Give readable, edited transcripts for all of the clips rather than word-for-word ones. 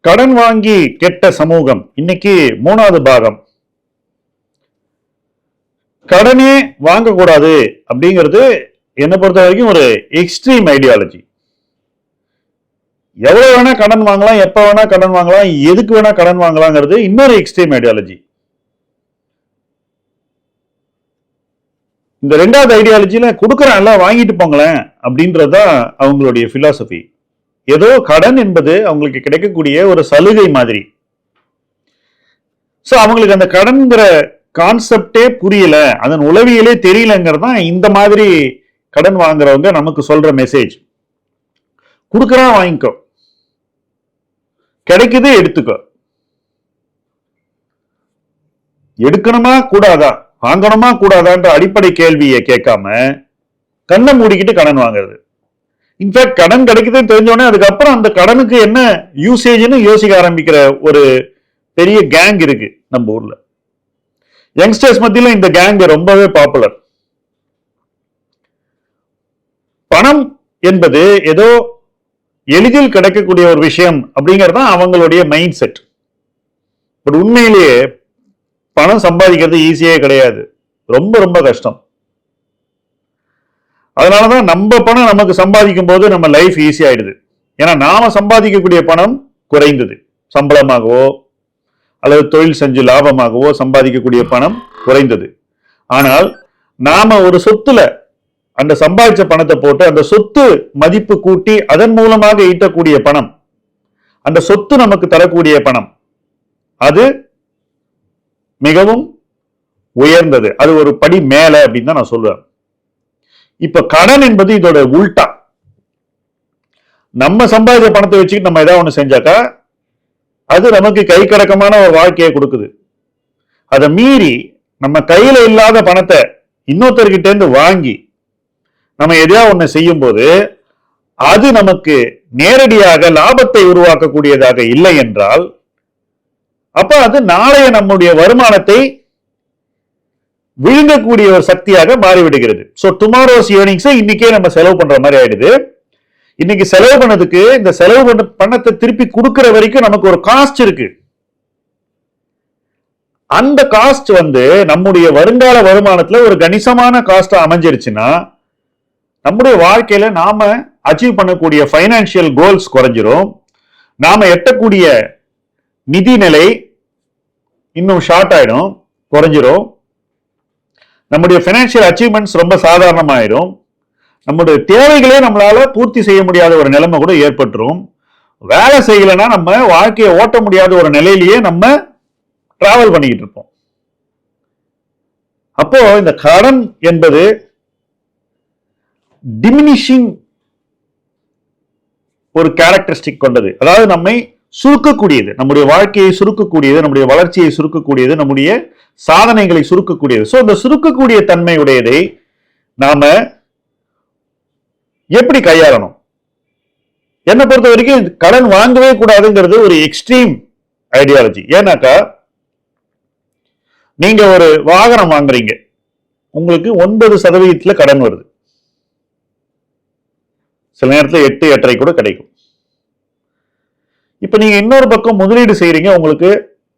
கடன் வாங்கி கெட்ட சமூகம் இன்னைக்கு 3வது பாகம். கடனே வாங்கக்கூடாது அப்படிங்கிறது என்னை பொறுத்த வரைக்கும் ஒரு எக்ஸ்ட்ரீம் ஐடியாலஜி. எவ்வளவு வேணா கடன் வாங்கலாம், எப்ப வேணா கடன் வாங்கலாம், எதுக்கு வேணா கடன் வாங்கலாங்கிறது இன்னொரு எக்ஸ்ட்ரீம் ஐடியாலஜி. இந்த 2வது ஐடியாலஜியில கொடுக்குறேன் எல்லாம் வாங்கிட்டு போங்களேன் அப்படின்றதுதான் அவங்களுடைய பிலாசபி. ஏதோ கடன் என்பது அவங்களுக்கு கிடைக்கக்கூடிய ஒரு சலுகை மாதிரி. சோ அவங்களுக்கு அந்த கடன்கிற கான்செப்டே புரியல, அதன் உளவியலே தெரியலங்கிறது தான் இந்த மாதிரி கடன் வாங்குறவங்க நமக்கு சொல்ற மெசேஜ். கொடுக்கறா வாங்கிக்கோ, கிடைக்குது எடுத்துக்கோ. எடுக்கணுமா கூடாதா, வாங்கணுமா கூடாதான்ற அடிப்படை கேள்வியை கேட்காம கண்ணை மூடிக்கிட்டு கடன் வாங்குறது. இன்ஃபேக்ட் கடன் கிடைக்குதுன்னு தெரிஞ்சோடனே அதுக்கப்புறம் அந்த கடனுக்கு என்ன யூசேஜ்னு யோசிக்க ஆரம்பிக்கிற ஒரு பெரிய கேங் இருக்கு நம்ம ஊர்ல. யங்ஸ்டர்ஸ் மத்தியில இந்த கேங் ரொம்பவே பாப்புலர். பணம் என்பது ஏதோ எளிதில் கிடைக்கக்கூடிய ஒரு விஷயம் அப்படிங்கிறது தான் அவங்களுடைய மைண்ட் செட். பட் உண்மையிலேயே பணம் சம்பாதிக்கிறது ஈஸியே கிடையாது, ரொம்ப ரொம்ப கஷ்டம். அதனாலதான் நம்ம பணம் நமக்கு சம்பாதிக்கும் போது நம்ம லைஃப் ஈஸி ஆயிடுது. ஏன்னா நாம சம்பாதிக்கக்கூடிய பணம் குறைந்தது. சம்பளமாகவோ அல்லது தொழில் செஞ்சு லாபமாகவோ சம்பாதிக்கக்கூடிய பணம் குறைந்தது. ஆனால் நாம ஒரு சொத்துல அந்த சம்பாதிச்ச பணத்தை போட்டு அந்த சொத்து மதிப்பு கூட்டி அதன் மூலமாக ஈட்டக்கூடிய பணம், அந்த சொத்து நமக்கு தரக்கூடிய பணம், அது மிகவும் உயர்ந்தது. அது ஒரு படி மேல அப்படின்னு தான் நான் சொல்லுவேன். இப்ப கடன் என்பது இதோட உல்டா. நம்ம சம்பாதிச்ச பணத்தை வச்சுக்கிட்டு நம்ம ஏதாவது ஒண்ணு செஞ்சாக்கா அது நமக்கு கை கடக்கமான ஒரு வாழ்க்கையை கொடுக்குது. அதை மீறி நம்ம கையில இல்லாத பணத்தை இன்னொருத்தர்கிட்ட இருந்து வாங்கி நம்ம எதையா ஒண்ணு செய்யும் போது அது நமக்கு நேரடியாக லாபத்தை உருவாக்கக்கூடியதாக இல்லை என்றால் அப்ப அது நாளைய நம்முடைய வருமானத்தை விழுங்கக்கூடிய ஒரு சக்தியாக மாறிவிடுகிறது. சோ டுமாரோஸ் ஏர்னிங்ஸ் இன்னைக்கே நம்ம செலவு பண்ற மாதிரி ஆயிடுது. இன்னைக்கு செலவு பண்ணதுக்கு இந்த செலவு பண்ண பணத்தை திருப்பி கொடுக்கிற வரைக்கும் நமக்கு ஒரு காஸ்ட் இருக்கு. அந்த காஸ்ட் நம்முடைய வருங்கால வருமானத்துல ஒரு கணிசமான காஸ்ட் அமைஞ்சிருச்சுன்னா நம்முடைய வாழ்க்கையில நாம அச்சீவ் பண்ணக்கூடிய பைனான்சியல் கோல்ஸ் குறைஞ்சிரும். நாம எட்டக்கூடிய நிதி நிலை இன்னும் ஷார்ட் ஆயிடும், குறைஞ்சிரும். நம்முடைய பைனான்சியல் அச்சீவ்மெண்ட்ஸ் ரொம்ப சாதாரணமாயிரும். நம்முடைய தேவைகளே நம்மளால பூர்த்தி செய்ய முடியாத ஒரு நிலைமை கூட ஏற்பட்டுரும். வேலை செய்யலைன்னா நம்ம வாழ்க்கையை ஓட்ட முடியாத ஒரு நிலையிலேயே நம்ம டிராவல் பண்ணிக்கிட்டு இருப்போம். அப்போ இந்த கடன் என்பது டிமினிஷிங் ஒரு கேரக்டரிஸ்டிக் கொண்டது. அதாவது நம்மை சுருக்கக்கூடியது, நம்முடைய வாழ்க்கையை சுருக்கக்கூடியது, நம்முடைய வளர்ச்சியை சுருக்கக்கூடியது, நம்முடைய சாதனைகளை சுருக்கக்கூடியது. சோ இந்த சுருக்கக்கூடிய தன்மையுடையதை நாம எப்படி கையாளணும்? என்னை பொறுத்த வரைக்கும் கடன் வாங்கவே கூடாதுங்கிறது ஒரு எக்ஸ்ட்ரீம் ஐடியாலஜி. ஏன்னாக்கா நீங்க ஒரு வாகனம் வாங்குறீங்க, உங்களுக்கு 9% கடன் வருது, சில நேரத்தில் 8, 8.5 கூட கிடைக்கும். இப்ப நீங்க இன்னொரு பக்கம் முதலீடு செய்யறீங்க, உங்களுக்கு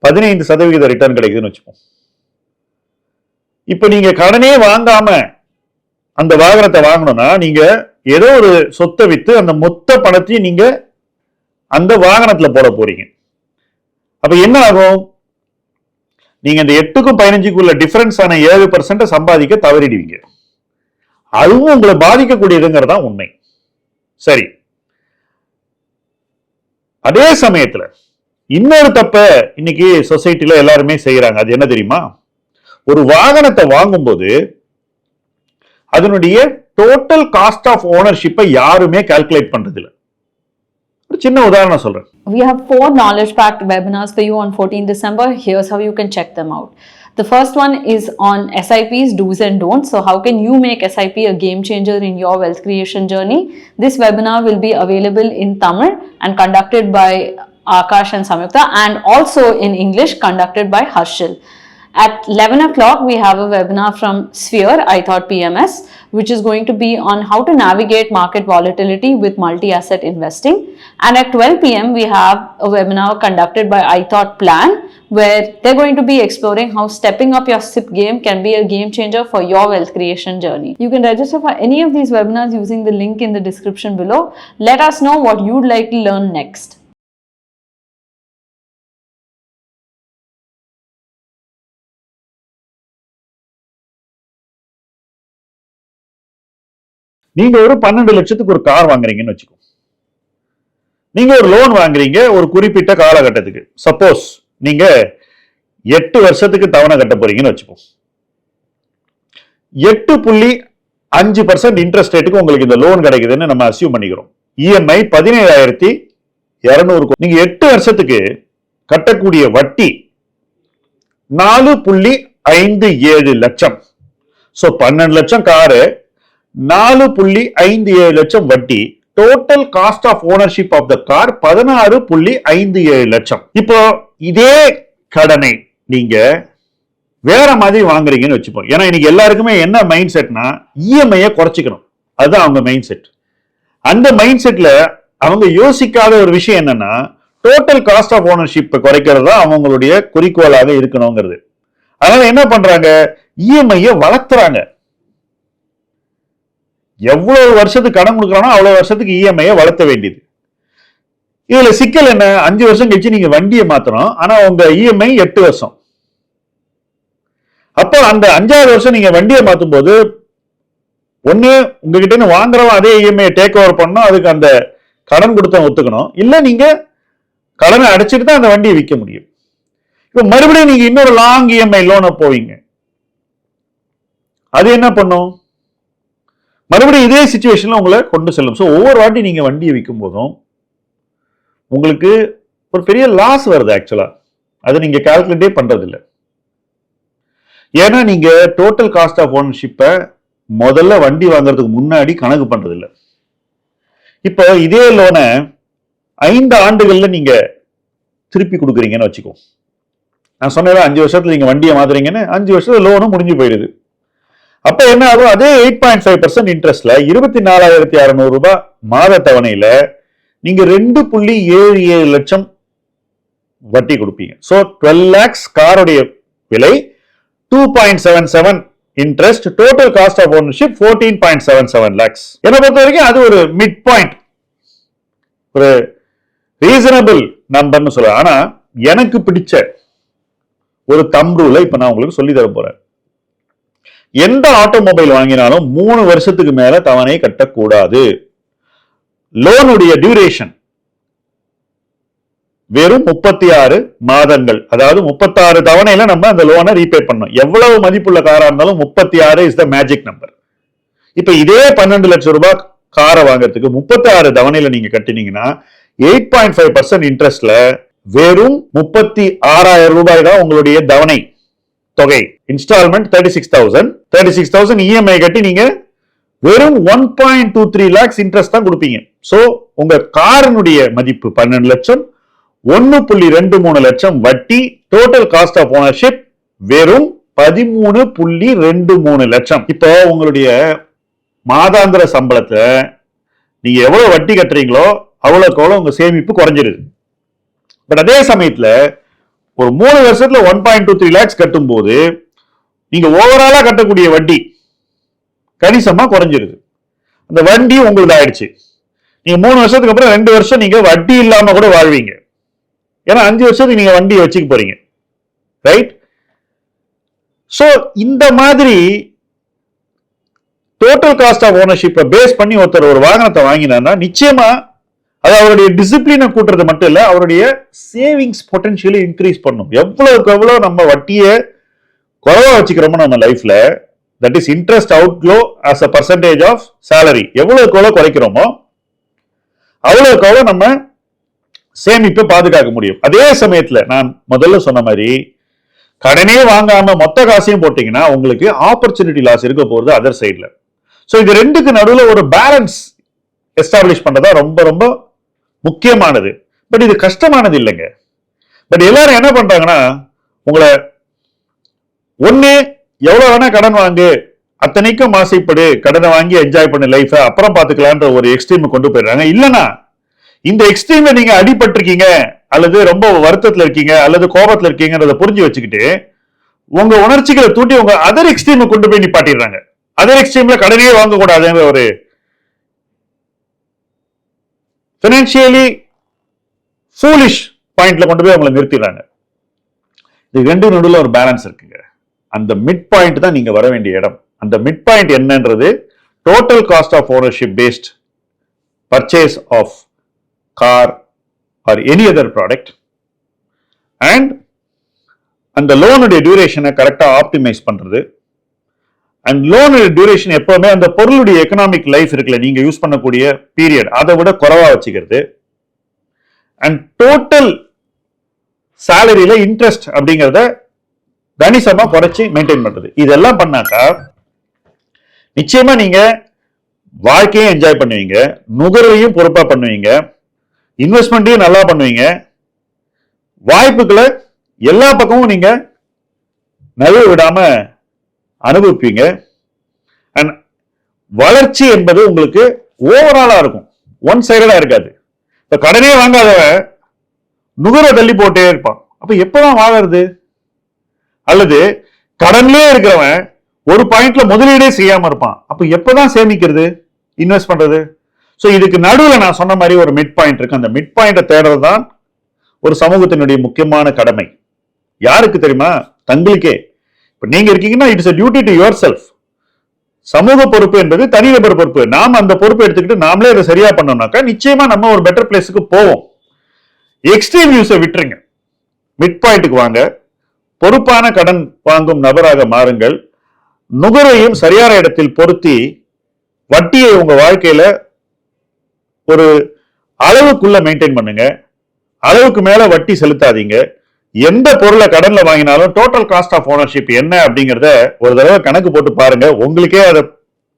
15% ரிட்டர்ன் கிடைக்குதுன்னு வச்சுப்போம். இப்ப நீங்க கடனே வாங்காம அந்த வாகனத்தை வாங்கணும்னா நீங்க ஏதோ ஒரு சொத்தை வித்து அந்த மொத்த பணத்தையும் நீங்க அந்த வாகனத்துல போட போறீங்க. அப்ப என்ன ஆகும்? நீங்க இந்த 8க்கும் 15க்குள்ள டிஃபரன்ஸ் ஆன 7% சம்பாதிக்க தவறிடுவீங்க. அதுவும் உங்களை பாதிக்கக்கூடியதுங்கிறதா உண்மை. சரி, அதே சமயத்துல இன்னொரு தப்ப இன்னைக்கு சொசைட்டில எல்லாருமே செய்யறாங்க. அது என்ன தெரியுமா? ஒரு வாகனத்தை வாங்கும்போது அதனுடைய டோட்டல் காஸ்ட் ஆஃப் ஓனர்ஷிப்பை யாருமே கால்குலேட் பண்றது இல்ல. ஒரு சின்ன உதாரணம் சொல்றேன். We have 4 knowledge packed webinars for you on 14 December. Here's how you can check them out. The first one is on SIPs, do's and don'ts. So how can you make SIP a game changer in your wealth creation journey? This webinar will be available in Tamil and conducted by Akash and Samyukta, and also in English conducted by Harshil. At 11 o'clock, we have a webinar from Sphere, I Thought PMS, which is going to be on how to navigate market volatility with multi-asset investing. And at 12 p.m., we have a webinar conducted by I Thought Plan, where they're going to be exploring how stepping up your SIP game can be a game changer for your wealth creation journey. You can register for any of these webinars using the link in the description below. Let us know what you'd like to learn next. நீங்க ஒரு 12 லட்சத்துக்கு ஒரு car வாங்குறீங்கன்னு வச்சுக்கோ. நீங்க ஒரு loan வாங்குறீங்க ஒரு குறிப்பிட்ட காலகட்டத்துக்கு. சப்போஸ் நீங்க 8 வருஷத்துக்கு தவணை கட்ட போறீங்கன்னு வச்சுக்கோ. 8.5% இன்ட்ரெஸ்ட் ரேட்டுக்கு உங்களுக்கு இந்த லோன் கிடைக்குதுன்னு நம்ம அசியூம் பண்ணிக்கிறோம். இஎம்ஐ 17,200. நீங்க 8 வருஷத்துக்கு கட்டக்கூடிய வட்டி 4.57 லட்சம். சோ 12 லட்சம் காரு, 4.57 லட்சம் வட்டி. Total cost of ownership of the car 16.57 லட்சம். இப்போ இதே கடனை நீங்க வேற மாதிரி வாங்குறீங்கன்னு வச்சுப்போம். ஏன்னா இன்னைக்கு எல்லாருக்குமே என்ன மைண்ட் செட்னா இஎம்ஐயை குறைச்சிக்கணும், அதுதான் அவங்க மைண்ட் செட். அந்த மைண்ட் செட்ல அவங்க யோசிக்காத ஒரு விஷயம் என்னன்னா டோட்டல் காஸ்ட் ஆஃப் ஓனர்ஷிப் குறைக்கிறது தான் அவங்களுடைய குறிக்கோளாக இருக்கணுங்கிறது. அதனால என்ன பண்றாங்க, இஎம்ஐயை வளர்த்துறாங்க. எவ்வளவு வருஷத்துக்கு கடன் கொடுக்குறானோ அவ்வளவு வருஷத்துக்கு இஎம்ஐயை வளர்த்த வேண்டியது. இதுல சிக்கல் என்ன, 5 வருஷம் கழிச்சு நீங்க வண்டியை மாத்தணும், ஆனா உங்க இஎம்ஐ 8 வருஷம். அப்போ அந்த 5வது வருஷம் நீங்க வண்டியை மாத்தும் போது ஒண்ணு உங்ககிட்ட வாங்குறவன் அதே இஎம்ஐ டேக் ஓவர் பண்ணணும், அதுக்கு அந்த கடன் கொடுத்த ஒத்துக்கணும், இல்ல நீங்க கடனை அடைச்சிட்டு தான் அந்த வண்டியை விற்க முடியும். இப்ப மறுபடியும் நீங்க இன்னொரு லாங் இஎம்ஐ லோனை போவீங்க, அது என்ன பண்ணும், மறுபடியும் இதே சிச்சுவேஷன்ல உங்களை கொண்டு செல்லும். ஸோ ஒவ்வொரு வாட்டி நீங்க வண்டியை விற்கும் போதும் உங்களுக்கு ஒரு பெரிய லாஸ் வருது. ஆக்சுவலா அதை நீங்க கால்குலேட்டே பண்றது இல்லை. ஏன்னா நீங்க டோட்டல் காஸ்ட் ஆஃப் ஓனர்ஷிப்பை முதல்ல வண்டி வாங்குறதுக்கு முன்னாடி கணக்கு பண்றது இல்லை. இப்போ இதே லோனை 5 ஆண்டுகள்ல நீங்க திருப்பி கொடுக்குறீங்கன்னு வச்சுக்கோ. நான் சொன்னேன் 5 வருஷத்துல நீங்க வண்டியை மாத்துறீங்கன்னு, 5 வருஷத்துல லோனும் முடிஞ்சு போயிடுது. அப்ப என்ன ஆகும், அதே 8.5% இன்ட்ரெஸ்ட்ல 24,600 ரூபாய் மாத தவணையில நீங்க 2.77 லட்சம் வட்டி கொடுப்பீங்க. சோ 12 lakhs காருடைய விலை, 2.77 interest, total cost of ownership 14.77 lakhs. என்ன பொறுத்த வரைக்கும் அது ஒரு மிட் பாயிண்ட், ஒரு ரீசனபிள் நம்பர்னு சொல்ல. ஆனா எனக்கு பிடிச்ச ஒரு தம் ரூலை இப்ப நான் உங்களுக்கு சொல்லி தர போறேன். எந்த ஆட்டோமொபைல் வாங்கினாலும் 3 வருஷத்துக்கு மேல தவணை கட்டக்கூடாது. லோனுடைய டியூரேஷன் வெறும் 36 மாதங்கள். அதாவது 36 தவணையில நம்ம அந்த லோனை ரீபே பண்ணணும். எவ்வளவு மதிப்புள்ள காரா இருந்தாலும் 36 இஸ் த மேஜிக் நம்பர். இப்ப இதே 12 லட்சம் ரூபாய் காரை வாங்குறதுக்கு 36 தவணையில நீங்க கட்டினீங்கன்னா 8.5% இன்ட்ரெஸ்ட்ல வெறும் 36,000 ரூபாய் தான் உங்களுடைய தவணை தொகை. இன்ஸ்டால்மெண்ட் 36,000 இஎம்ஐ கட்டி நீங்க வெறும் 1.23 lakhs இன்ட்ரெஸ்ட் தான் கொடுப்பீங்க. சோ உங்க காரினுடைய மதிப்பு 12 லட்சம், 1.23 லட்சம் வட்டி, டோட்டல் காஸ்ட் ஆஃப் ஓனர்ஷிப் வெறும் 13.23 லட்சம். இப்போ உங்களுடைய மாதாந்திர சம்பளத்தை நீங்க எவ்வளவு வட்டி கட்டுறீங்களோ அவ்வளவுக்கு அவ்வளவு உங்க சேமிப்பு குறைஞ்சிருது. பட் அதே சமயத்துல ஒரு 3 வருஷத்துல 1.23 lakhs கட்டும் போது நீங்க ஓவராலா கட்டக்கூடிய வட்டி கணிசமா குறைஞ்சிருது. அந்த வண்டி உங்களுக்கு ஆயிடுச்சு. நீங்க 3 வருஷத்துக்கு அப்புறம் 2 வருஷம் நீங்க வட்டி இல்லாம கூட வாழ்வீங்க. ஏன்னா 5 வருஷத்துக்கு நீங்க வண்டி வச்சுக்க போறீங்க, ரைட்? சோ இந்த மாதிரி டோட்டல் காஸ்ட் ஆஃப் ஓனர்ஷிப்பை பேஸ் பண்ணி ஒருத்தர் ஒரு வாகனத்தை வாங்கினா நிச்சயமா அது அவருடைய டிசிப்ளினை கூட்டுறது மட்டும் இல்ல, அவருடைய சேவிங்ஸ் பொட்டன்ஷியலை இன்க்ரீஸ் பண்ணும். எவ்வளவுக்கு எவ்வளவு நம்ம வட்டியை குறைவா வச்சுக்கிறோமோ நம்ம லைஃப்ல, that is interest outflow as a percentage of salary, எவ்வளவுக்கு எவ்வளவு குறைக்கிறோமோ அவ்வளவுக்கு எவ்வளவு நம்ம சேமிப்பை பாதுகாக்க முடியும். அதே சமயத்துல நான் முதல்ல சொன்ன மாதிரி கடனே வாங்காம மொத்த காசையும் போட்டீங்கன்னா உங்களுக்கு ஆப்பர்ச்சுனிட்டி லாஸ் இருக்க போறது அதர் சைட்ல. சோ இது ரெண்டுக்கு நடுவில் ஒரு பேலன்ஸ் எஸ்டாப்ளிஷ் பண்றதா ரொம்ப ரொம்ப முக்கியமானது. பட் இது கஷ்டமானது இல்லைங்க. பட் எல்லாரும் என்ன பண்றாங்கன்னா, உங்களை ஒண்ணு எவ்வளவு வேணா கடன் வாங்கு, அத்தனைக்கும் ஆசைப்படு, கடனை வாங்கி என்ஜாய் பண்ண லைஃப அப்புறம் பாத்துக்கலான்ற ஒரு எக்ஸ்ட்ரீம் கொண்டு போயிடுறாங்க. இல்லனா இந்த எக்ஸ்ட்ரீம்ல நீங்க அடிபட்டிருக்கீங்க அல்லது ரொம்ப வருத்தத்துல இருக்கீங்க அல்லது கோபத்துல இருக்கீங்கன்றத புரிஞ்சு வச்சுக்கிட்டு உங்க உணர்ச்சிகளை தூண்டி உங்க அதர் எக்ஸ்ட்ரீம் கொண்டு போய் நிப்பாட்டிடுறாங்க. அதர் எக்ஸ்ட்ரீம்ல கடனே வாங்க கூடாதுன்ற ஒரு பினான்சியலி ஃபூலிஷ் பாயிண்ட்ல கொண்டு போய் அவங்களை நிறுத்திடுறாங்க. இது ரெண்டு நடுவில் ஒரு பேலன்ஸ் இருக்குங்க. அந்த மிட் பாயிண்ட் தான் நீங்க வர வேண்டிய இடம். அந்த மிட் பாயிண்ட் என்னன்றது total cost of ownership based purchase of car or any other product and அந்த லோனுடைய டியூரேஷனை கரெக்டா ஆப்டிமைஸ் பண்றது. அண்ட் லோனுடைய டியூரேஷன் எப்பவுமே அந்த பொருளுடைய எக்கனாமிக் லைஃப் இருக்குல்ல, நீங்க யூஸ் பண்ணக்கூடிய பீரியட் அதை விட குறைவா வச்சுக்கிறது. அண்ட் டோட்டல் சேலரியில இன்ட்ரெஸ்ட் அப்படிங்கிறத கணிசமா குறைச்சி மெயின்டைன் பண்றது. இதெல்லாம் பண்ணாக்கா நிச்சயமா நீங்க வாழ்க்கையும் என்ஜாய் பண்ணுவீங்க, நுகர்வையும் பொறுப்பா பண்ணுவீங்க, இன்வெஸ்ட்மெண்ட்டையும் நல்லா பண்ணுவீங்க, வாய்ப்புகளை எல்லா பக்கமும் நீங்க நழுவ விடாம அனுபவிப்பீங்க. அண்ட் வளர்ச்சி என்பது உங்களுக்கு ஓவராலா இருக்கும், ஒன் சைடடா இருக்காது. இப்ப கடனே வாங்காதவன் நுகர்வை தள்ளி போட்டே இருப்பான். அப்ப எப்பதான் வாழறது? அல்லது கடன்லயே இருக்கிறவன் ஒரு பாயிண்ட்ல முதலீடே செய்யாம இருப்பான். அப்ப எப்பதான் சேமிக்கிறது, இன்வெஸ்ட் பண்றது? சோ இதுக்கு நடுவுல நான் சொன்ன மாதிரி ஒரு மிட் பாயிண்ட் இருக்கு. அந்த மிட் பாயிண்ட தேடுறது தான் ஒரு சமூகத்தினுடைய முக்கியமான கடமை. யாருக்கு தெரியுமா? தங்களுக்கே. இப்ப நீங்க இருக்கீங்கன்னா it's a duty to yourself. சமூக பொறுப்பு என்பது தனிநபர் பொறுப்பு. நாம அந்த பொறுப்பை எடுத்துக்கிட்டு நாமளே அதை சரியா பண்ணோம்னாக்கா நிச்சயமா நம்ம ஒரு பெட்டர் பிளேஸுக்கு போவோம். எக்ஸ்ட்ரீம் யூஸை விட்டுருங்க, மிட் பாயிண்ட்டுக்கு வாங்க, பொறுப்பான கடன் வாங்கும் நபராக மாறுங்கள், நுகர்வையும் சரியான இடத்தில் பொருத்தி வட்டியை உங்க வாழ்க்கையில ஒரு அளவுக்குள்ள மெயின்டைன் பண்ணுங்க. அளவுக்கு மேல வட்டி செலுத்தாதீங்க. எந்த பொருளை கடன்ல வாங்கினாலும் டோட்டல் காஸ்ட் ஆஃப் ஓனர்ஷிப் என்ன அப்படிங்கறத ஒரு தடவை கணக்கு போட்டு பாருங்க. உங்களுக்கே அதை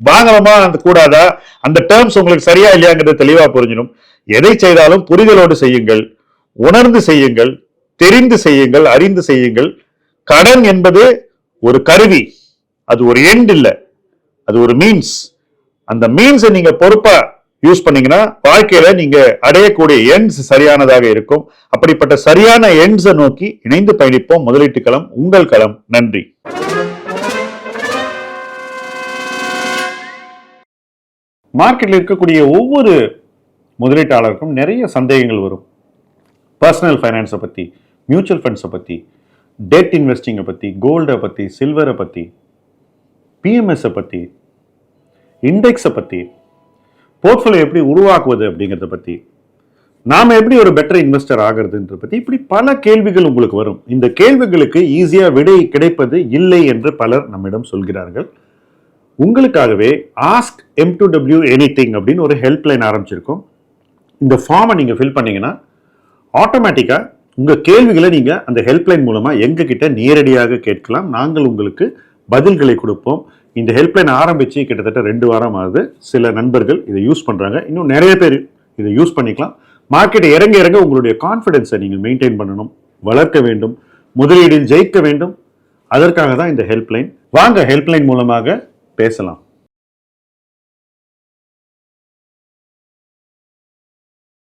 வாங்கலாமா அந்த கூடாதா, அந்த டேர்ம்ஸ் உங்களுக்கு சரியா இல்லையாங்கிறது தெளிவா புரிஞ்சிடும். எதை செய்தாலும் புரிதலோடு செய்யுங்கள், உணர்ந்து செய்யுங்கள், தெரிந்து செய்யுங்கள், அறிந்து செய்யுங்கள். கடன் என்பது ஒரு கருவி, அது ஒரு எண்ட் இல்ல, அது ஒரு மீன்ஸ். அந்த மீன்ஸை நீங்க பொறுப்பா யூஸ் பண்ணீங்கன்னா வாழ்க்கையில நீங்க அடையக்கூடிய எண்ட்ஸ் சரியானதாக இருக்கும். அப்படிப்பட்ட சரியான எண்ட்ஸை நோக்கி இணைந்து பயணிப்போம். முதலீட்டு களம் உங்கள் களம். நன்றி. மார்க்கெட்ல இருக்கக்கூடிய ஒவ்வொரு முதலீட்டாளருக்கும் நிறைய சந்தேகங்கள் வரும். பர்சனல் ஃபைனான்ஸை பத்தி, மியூச்சுவல் ஃபண்ட்ஸை பத்தி, டெட் இன்வெஸ்டிங்கை பத்தி, கோல்டை பத்தி, சில்வரை பத்தி, பிஎம்எஸ் பத்தி, இண்டெக்ஸை பத்தி, போர்ட்ஃபோலியோ எப்படி உருவாக்குவது அப்படிங்கிறத பத்தி, நாம எப்படி ஒரு பெட்டர் இன்வெஸ்டர் ஆகிறதுன்ற பத்தி, இப்படி பல கேள்விகள் உங்களுக்கு வரும். இந்த கேள்விகளுக்கு ஈஸியா விடை கிடைப்பது இல்லை என்று பலர் நம்மிடம் சொல்கிறார்கள். உங்களுக்காகவே ஆஸ்க் M2W எனிதிங் அப்படின்னு ஒரு ஹெல்ப்லைன் ஆரம்பிச்சிருக்கோம். இந்த ஃபார்மை நீங்க ஃபில் பண்ணீங்கன்னா ஆட்டோமேட்டிக்கா உங்க கேள்விகளை நீங்க அந்த ஹெல்ப்லைன் மூலமா எங்க கிட்ட நேரடியாக கேட்கலாம். நாங்கள் உங்களுக்கு பதில்களை கொடுப்போம். இந்த ஹெல்ப்லைன் ஆரம்பிச்சு கிட்டத்தட்ட 2 வாரம் ஆகுது. சில நண்பர்கள் இதை யூஸ் பண்றாங்க, இன்னும் நிறைய பேர் இதை யூஸ் பண்ணிக்கலாம். மார்க்கெட் இறங்க இறங்க உங்களுடைய கான்ஃபிடன்ஸை நீங்கள் மெயின்டைன் பண்ணணும், வளர்க்க வேண்டும், முதலீடில் ஜெயிக்க வேண்டும். அதற்காக தான் இந்த ஹெல்ப்லைன். வாங்க ஹெல்ப்லைன் மூலமாக பேசலாம்.